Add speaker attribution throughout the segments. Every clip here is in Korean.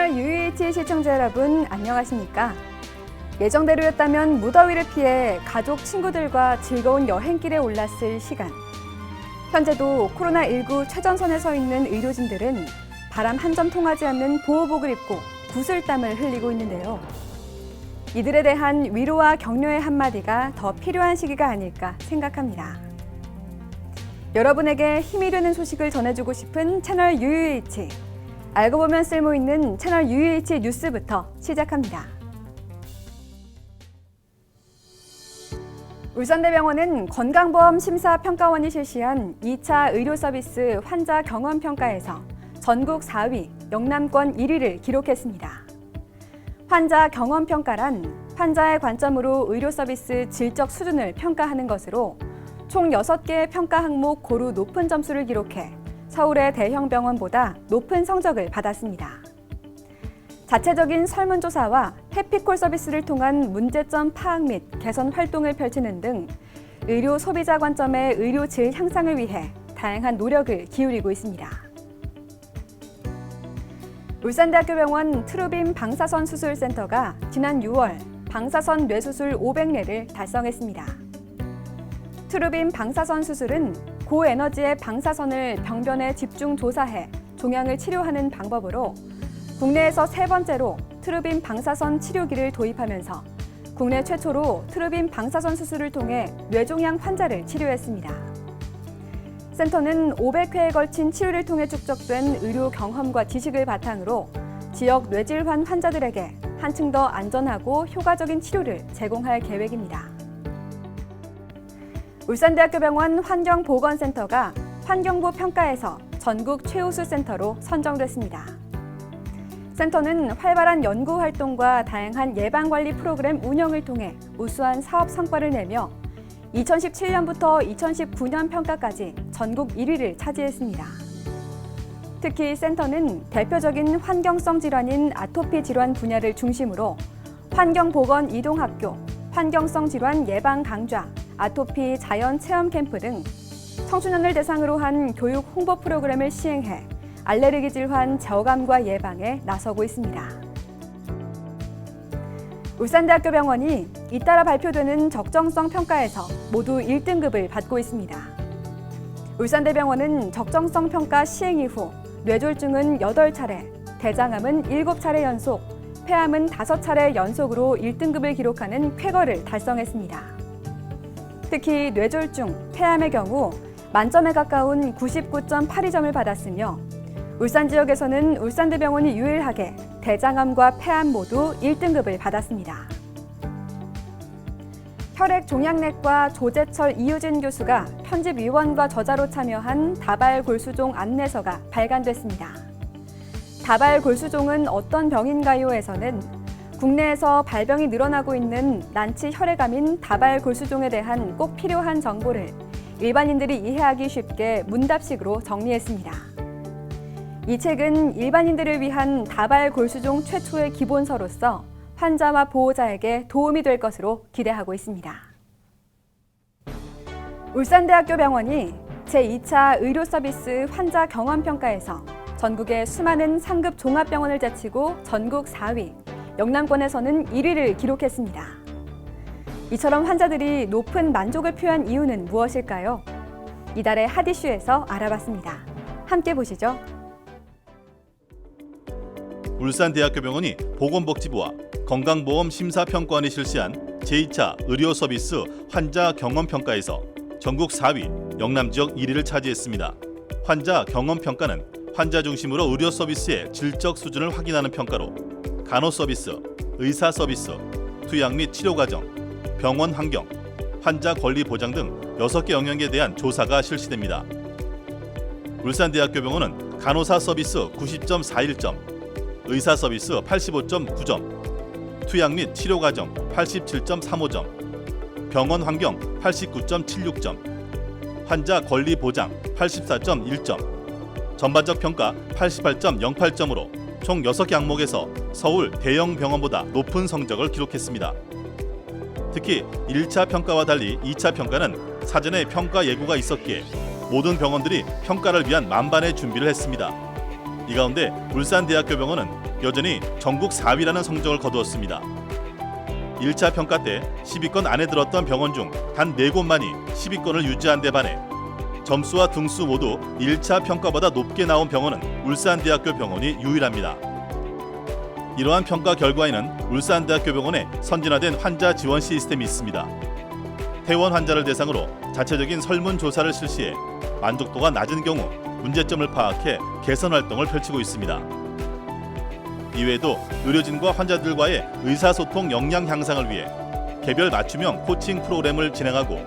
Speaker 1: 채널 UH 시청자 여러분 안녕하십니까? 예정대로였다면 무더위를 피해 가족, 친구들과 즐거운 여행길에 올랐을 시간. 현재도 코로나19 최전선에 서 있는 의료진들은 바람 한 점 통하지 않는 보호복을 입고 구슬땀을 흘리고 있는데요. 이들에 대한 위로와 격려의 한마디가 더 필요한 시기가 아닐까 생각합니다. 여러분에게 힘이 되는 소식을 전해주고 싶은 채널 UH. 알고 보면 쓸모있는 채널 UH 뉴스부터 시작합니다. 울산대병원은 건강보험 심사평가원이 실시한 2차 의료 서비스 환자 경험 평가에서 전국 4위, 영남권 1위를 기록했습니다. 환자 경험 평가란 환자의 관점으로 의료 서비스 질적 수준을 평가하는 것으로 총 6개의 평가 항목 고루 높은 점수를 기록해 서울의 대형 병원보다 높은 성적을 받았습니다. 자체적인 설문조사와 해피콜 서비스를 통한 문제점 파악 및 개선 활동을 펼치는 등 의료 소비자 관점의 의료 질 향상을 위해 다양한 노력을 기울이고 있습니다. 울산대학교 병원 트루빔 방사선 수술센터가 지난 6월 방사선 뇌수술 500례를 달성했습니다. 트루빔 방사선 수술은 고에너지의 방사선을 병변에 집중 조사해 종양을 치료하는 방법으로 국내에서 세 번째로 트루빔 방사선 치료기를 도입하면서 국내 최초로 트루빔 방사선 수술을 통해 뇌종양 환자를 치료했습니다. 센터는 500회에 걸친 치료를 통해 축적된 의료 경험과 지식을 바탕으로 지역 뇌질환 환자들에게 한층 더 안전하고 효과적인 치료를 제공할 계획입니다. 울산대학교 병원 환경보건센터가 환경부 평가에서 전국 최우수 센터로 선정됐습니다. 센터는 활발한 연구 활동과 다양한 예방관리 프로그램 운영을 통해 우수한 사업 성과를 내며 2017년부터 2019년 평가까지 전국 1위를 차지했습니다. 특히 센터는 대표적인 환경성 질환인 아토피 질환 분야를 중심으로 환경보건 이동학교, 환경성 질환 예방 강좌, 아토피 자연 체험 캠프 등 청소년을 대상으로 한 교육 홍보 프로그램을 시행해 알레르기 질환 저감과 예방에 나서고 있습니다. 울산대학교 병원이 잇따라 발표되는 적정성 평가에서 모두 1등급을 받고 있습니다. 울산대병원은 적정성 평가 시행 이후 뇌졸중은 8차례, 대장암은 7차례 연속, 폐암은 5차례 연속으로 1등급을 기록하는 쾌거를 달성했습니다. 특히 뇌졸중, 폐암의 경우 만점에 가까운 99.82점을 받았으며 울산 지역에서는 울산대병원이 유일하게 대장암과 폐암 모두 1등급을 받았습니다. 혈액종양내과 조재철 이유진 교수가 편집위원과 저자로 참여한 다발골수종 안내서가 발간됐습니다. 다발골수종은 어떤 병인가요?에서는 국내에서 발병이 늘어나고 있는 난치 혈액암인 다발골수종에 대한 꼭 필요한 정보를 일반인들이 이해하기 쉽게 문답식으로 정리했습니다. 이 책은 일반인들을 위한 다발골수종 최초의 기본서로서 환자와 보호자에게 도움이 될 것으로 기대하고 있습니다. 울산대학교 병원이 제2차 의료 서비스 환자 경험 평가에서 전국의 수많은 상급 종합병원을 제치고 전국 4위, 영남권에서는 1위를 기록했습니다. 이처럼 환자들이 높은 만족을 표한 이유는 무엇일까요? 이달의 핫 이슈에서 알아봤습니다. 함께 보시죠.
Speaker 2: 울산대학교병원이 보건복지부와 건강보험 심사평가원이 실시한 제2차 의료서비스 환자 경험평가에서 전국 4위, 영남지역 1위를 차지했습니다. 환자 경험평가는 환자 중심으로 의료서비스의 질적 수준을 확인하는 평가로 간호서비스, 의사서비스, 투약 및 치료과정, 병원 환경, 환자 권리 보장 등 6개 영역에 대한 조사가 실시됩니다. 울산대학교병원은 간호사 서비스 90.41점, 의사 서비스 85.9점, 투약 및 치료 과정 87.35점, 병원 환경 89.76점, 환자 권리 보장 84.1점, 전반적 평가 88.08점으로 총 6개 항목에서 서울 대형 병원보다 높은 성적을 기록했습니다. 특히 1차 평가와 달리 2차 평가는 사전에 평가 예고가 있었기에 모든 병원들이 평가를 위한 만반의 준비를 했습니다. 이 가운데 울산대학교병원은 여전히 전국 4위라는 성적을 거두었습니다. 1차 평가 때 10위권 안에 들었던 병원 중 단 4곳만이 10위권을 유지한 데 반해 점수와 등수 모두 1차 평가보다 높게 나온 병원은 울산대학교 병원이 유일합니다. 이러한 평가 결과에는 울산대학교 병원에 선진화된 환자 지원 시스템이 있습니다. 퇴원 환자를 대상으로 자체적인 설문조사를 실시해 만족도가 낮은 경우 문제점을 파악해 개선 활동을 펼치고 있습니다. 이외에도 의료진과 환자들과의 의사소통 역량 향상을 위해 개별 맞춤형 코칭 프로그램을 진행하고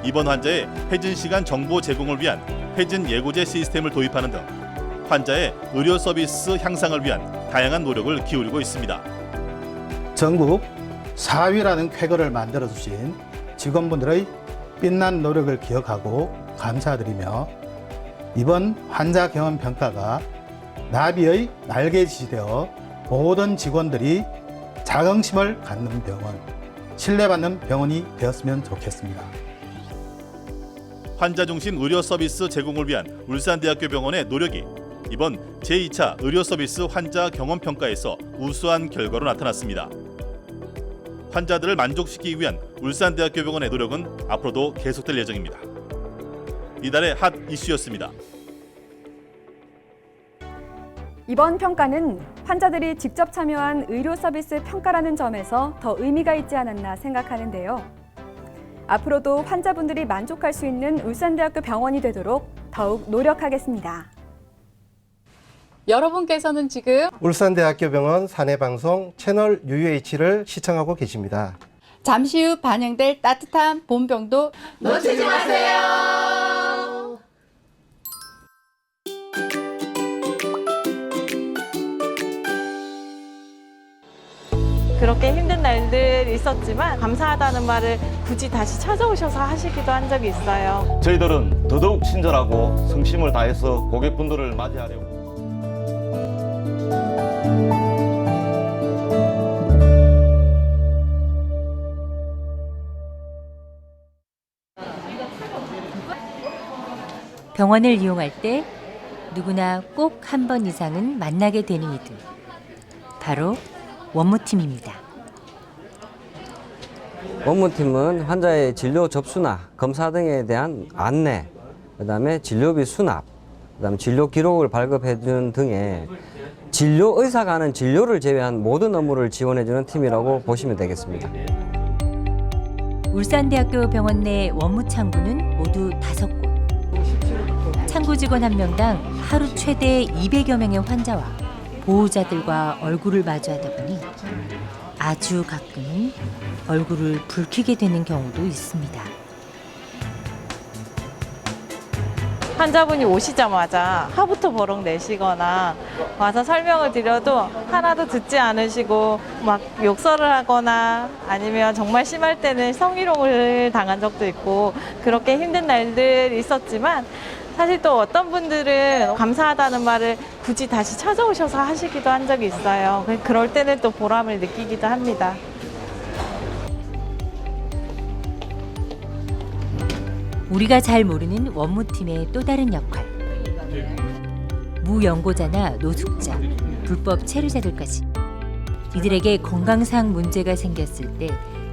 Speaker 2: 입원 환자의 회진 시간 정보 제공을 위한 회진 예고제 시스템을 도입하는 등 환자의 의료 서비스 향상을 위한 다양한 노력을 기울이고 있습니다.
Speaker 3: 전국 4위라는 쾌거를 만들어주신 직원분들의 빛난 노력을 기억하고 감사드리며 이번 환자 경험 평가가 나비의 날개짓이 되어 모든 직원들이 자긍심을 갖는 병원, 신뢰받는 병원이 되었으면 좋겠습니다.
Speaker 2: 환자 중심 의료 서비스 제공을 위한 울산대학교 병원의 노력이 이번 제2차 의료 서비스 환자 경험 평가에서 우수한 결과로 나타났습니다. 환자들을 만족시키기 위한 울산대학교 병원의 노력은 앞으로도 계속될 예정입니다. 이달의 핫 이슈였습니다.
Speaker 1: 이번 평가는 환자들이 직접 참여한 의료 서비스 평가라는 점에서 더 의미가 있지 않았나 생각하는데요. 앞으로도 환자분들이 만족할 수 있는 울산대학교 병원이 되도록 더욱 노력하겠습니다.
Speaker 4: 여러분께서는 지금
Speaker 5: 울산대학교 병원 사내방송 채널 UH를 시청하고 계십니다.
Speaker 4: 잠시 후 반영될 따뜻한 본병도 놓치지 마세요.
Speaker 6: 그렇게 힘든 날들 있었지만 감사하다는 말을 굳이 다시 찾아오셔서 하시기도 한 적이 있어요.
Speaker 7: 저희들은 더더욱 친절하고 성심을 다해서 고객분들을 맞이하려고
Speaker 8: 병원을 이용할 때 누구나 꼭 한 번 이상은 만나게 되는 이들. 바로 원무팀입니다.
Speaker 9: 원무팀은 환자의 진료 접수나 검사 등에 대한 안내, 그다음에 진료비 수납, 그다음에 진료 기록을 발급해주는 등의 진료 의사가 하는 진료를 제외한 모든 업무를 지원해주는 팀이라고 보시면 되겠습니다.
Speaker 8: 울산대학교 병원 내 원무 창구는 모두 5곳. 창구 직원 한 명당 하루 최대 200여 명의 환자와 보호자들과 얼굴을 마주하다 보니 아주 가끔은 얼굴을 붉히게 되는 경우도 있습니다.
Speaker 6: 환자분이 오시자마자 화부터 버럭 내시거나 와서 설명을 드려도 하나도 듣지 않으시고 막 욕설을 하거나 아니면 정말 심할 때는 성희롱을 당한 적도 있고 그렇게 힘든 날들이 있었지만 사실 또 어떤 분들은 감사하다는 말을 굳이 다시 찾아오셔서 하시기도 한 적이 있어요. 그럴 때는 또 보람을 느끼기도 합니다.
Speaker 8: 우리가 잘 모르는 원무팀의 또 다른 역할. 무연고자나 노숙자, 불법 체류자들까지 이들에게 건강상 문제가 생겼을 때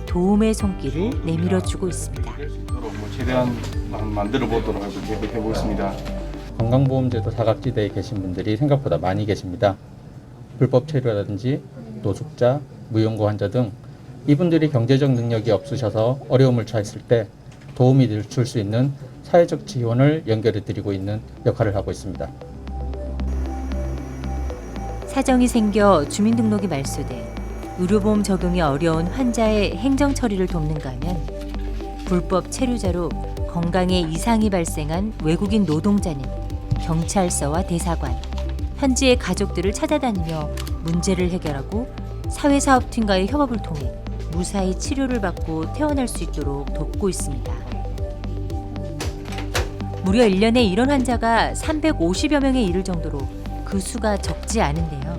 Speaker 8: 도움의 손길을 내밀어주고 있습니다.
Speaker 10: 최대한 만들어 보도록 계획해 보겠습니다.
Speaker 11: 건강보험제도 사각지대에 계신 분들이 생각보다 많이 계십니다. 불법 체류라든지 노숙자, 무연고 환자 등 이분들이 경제적 능력이 없으셔서 어려움을 처했을 때 도움이 줄 수 있는 사회적 지원을 연결해 드리고 있는 역할을 하고 있습니다.
Speaker 8: 사정이 생겨 주민등록이 말소돼 의료보험 적용이 어려운 환자의 행정 처리를 돕는가 하면 불법 체류자로 건강에 이상이 발생한 외국인 노동자는 경찰서와 대사관, 현지의 가족들을 찾아다니며 문제를 해결하고 사회사업팀과의 협업을 통해 무사히 치료를 받고 퇴원할 수 있도록 돕고 있습니다. 무려 1년에 이런 환자가 350여 명에 이를 정도로 그 수가 적지 않은데요.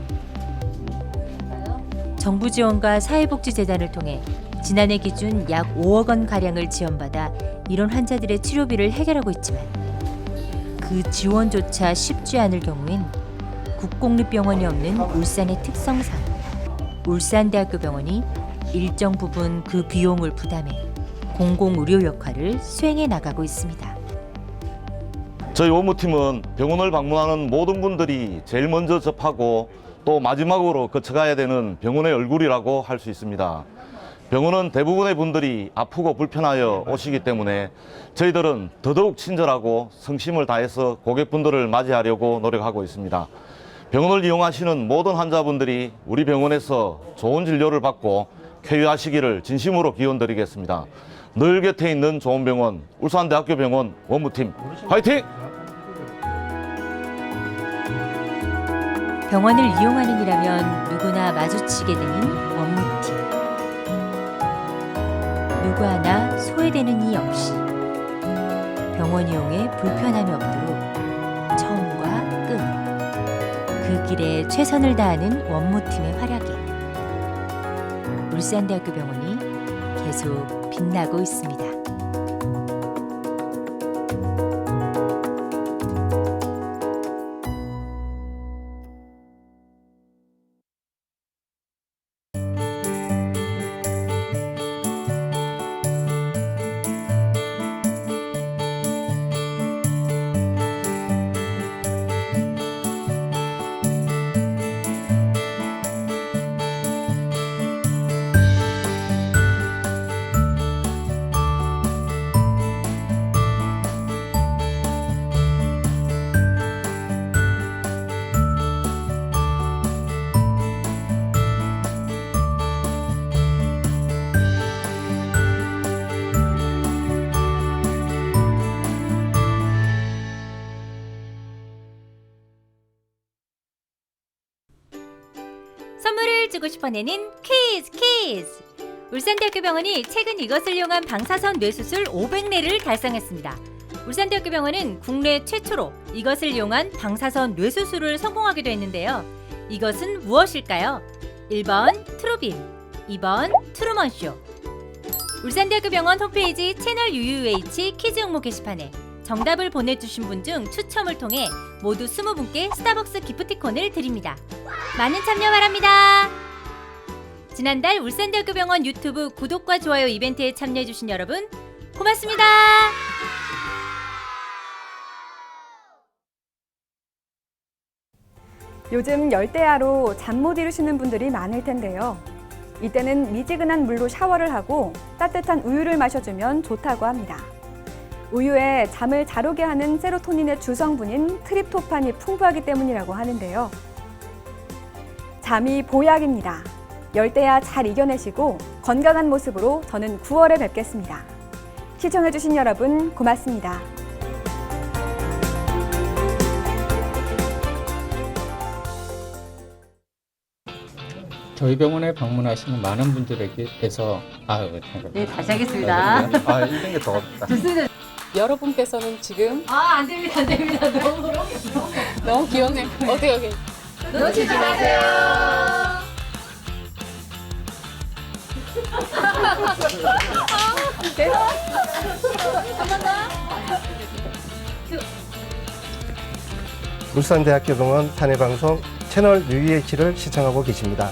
Speaker 8: 정부 지원과 사회복지재단을 통해 지난해 기준 약 5억 원 가량을 지원받아 이런 환자들의 치료비를 해결하고 있지만 그 지원조차 쉽지 않을 경우엔 국공립병원이 없는 울산의 특성상 울산대학교 병원이 일정 부분 그 비용을 부담해 공공의료 역할을 수행해 나가고 있습니다.
Speaker 7: 저희 원무팀은 병원을 방문하는 모든 분들이 제일 먼저 접하고 또 마지막으로 거쳐가야 되는 병원의 얼굴이라고 할 수 있습니다. 병원은 대부분의 분들이 아프고 불편하여 오시기 때문에 저희들은 더더욱 친절하고 성심을 다해서 고객분들을 맞이하려고 노력하고 있습니다. 병원을 이용하시는 모든 환자분들이 우리 병원에서 좋은 진료를 받고 쾌유하시기를 진심으로 기원드리겠습니다. 늘 곁에 있는 좋은 병원, 울산대학교 병원 원무팀 화이팅!
Speaker 8: 병원을 이용하는 이라면 누구나 마주치게 되는 원무팀. 누구 하나 소외되는 이 없이 병원 이용에 불편함이 없도록 처음과 끝, 그 길에 최선을 다하는 원무팀의 활약에 울산대학교 병원이 계속 빛나고 있습니다. 선물을 주고 싶어내는 퀴즈! 울산대학교 병원이 최근 이것을 이용한 방사선 뇌수술 500례를 달성했습니다. 울산대학교 병원은 국내 최초로 이것을 이용한 방사선 뇌수술을 성공하기도 했는데요. 이것은 무엇일까요? 1번 트루빔, 2번 트루먼쇼. 울산대학교 병원 홈페이지 채널 UUH 퀴즈 응모 게시판에 정답을 보내주신 분 중 추첨을 통해 모두 20분께 스타벅스 기프티콘을 드립니다. 많은 참여 바랍니다. 지난달 울산대학교 병원 유튜브 구독과 좋아요 이벤트에 참여해주신 여러분 고맙습니다.
Speaker 1: 요즘 열대야로 잠 못 이루시는 분들이 많을 텐데요. 이때는 미지근한 물로 샤워를 하고 따뜻한 우유를 마셔주면 좋다고 합니다. 우유에 잠을 잘 오게 하는 세로토닌의 주성분인 트립토판이 풍부하기 때문이라고 하는데요. 잠이 보약입니다. 열대야 잘 이겨내시고 건강한 모습으로 저는 9월에 뵙겠습니다. 시청해주신 여러분 고맙습니다.
Speaker 11: 저희 병원에 방문하시는 많은 분들에게서
Speaker 4: 네, 다시 하겠습니다.
Speaker 11: 이런 게 더 없다.
Speaker 4: 여러분께서는 지금
Speaker 6: 안 됩니다.
Speaker 4: 너무 귀엽네. 어떻게
Speaker 6: 놓치지 마세요.
Speaker 5: 울산대학교 병원 사내방송 채널 UUH를 시청하고 계십니다.